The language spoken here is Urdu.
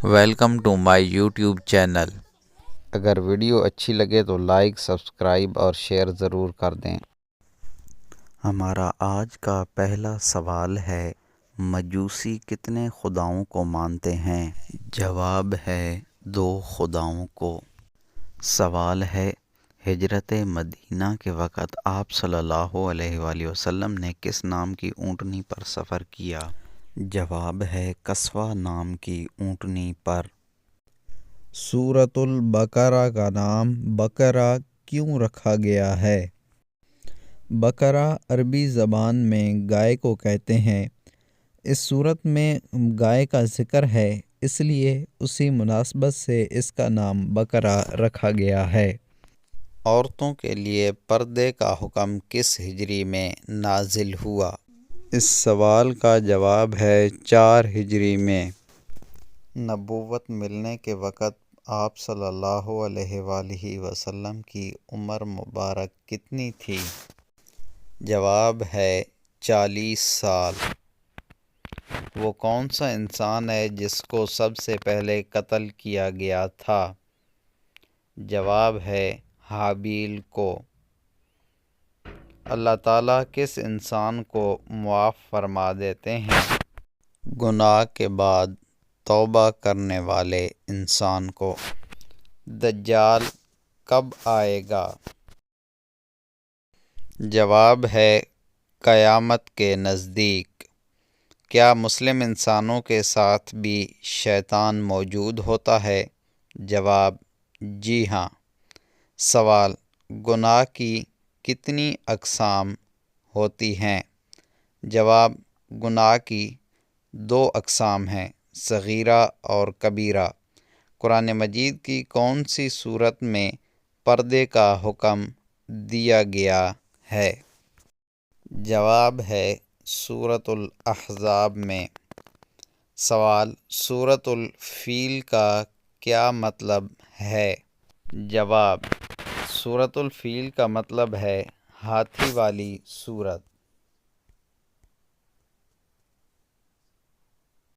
Welcome to my YouTube channel. اگر ویڈیو اچھی لگے تو لائک، سبسکرائب اور شیئر ضرور کر دیں۔ ہمارا آج کا پہلا سوال ہے، مجوسی کتنے خداؤں کو مانتے ہیں؟ جواب ہے 2 خداؤں کو۔ سوال ہے، ہجرت مدینہ کے وقت آپ صلی اللہ علیہ وآلہ وسلم نے کس نام کی اونٹنی پر سفر کیا؟ جواب ہے قصوہ نام کی اونٹنی پر۔ سورۃ البقرہ کا نام بقرہ کیوں رکھا گیا ہے؟ بقرہ عربی زبان میں گائے کو کہتے ہیں۔ اس سورت میں گائے کا ذکر ہے، اس لیے اسی مناسبت سے اس کا نام بقرہ رکھا گیا ہے۔ عورتوں کے لیے پردے کا حکم کس ہجری میں نازل ہوا؟ اس سوال کا جواب ہے 4 ہجری میں۔ نبوت ملنے کے وقت آپ صلی اللہ علیہ وآلہ وسلم کی عمر مبارک کتنی تھی؟ جواب ہے 40 سال۔ وہ کون سا انسان ہے جس کو سب سے پہلے قتل کیا گیا تھا؟ جواب ہے حابیل کو۔ اللہ تعالیٰ کس انسان کو معاف فرما دیتے ہیں؟ گناہ کے بعد توبہ کرنے والے انسان کو۔ دجال کب آئے گا؟ جواب ہے قیامت کے نزدیک۔ کیا مسلم انسانوں کے ساتھ بھی شیطان موجود ہوتا ہے؟ جواب جی ہاں۔ سوال، گناہ کی کتنی اقسام ہوتی ہیں؟ جواب، گناہ کی 2 اقسام ہیں، صغیرہ اور کبیرہ۔ قرآن مجید کی کون سی سورت میں پردے کا حکم دیا گیا ہے؟ جواب ہے سورۃ الاحزاب میں۔ سوال، سورۃ الفیل کا کیا مطلب ہے؟ جواب، سورۃ الفیل کا مطلب ہے ہاتھی والی سورت۔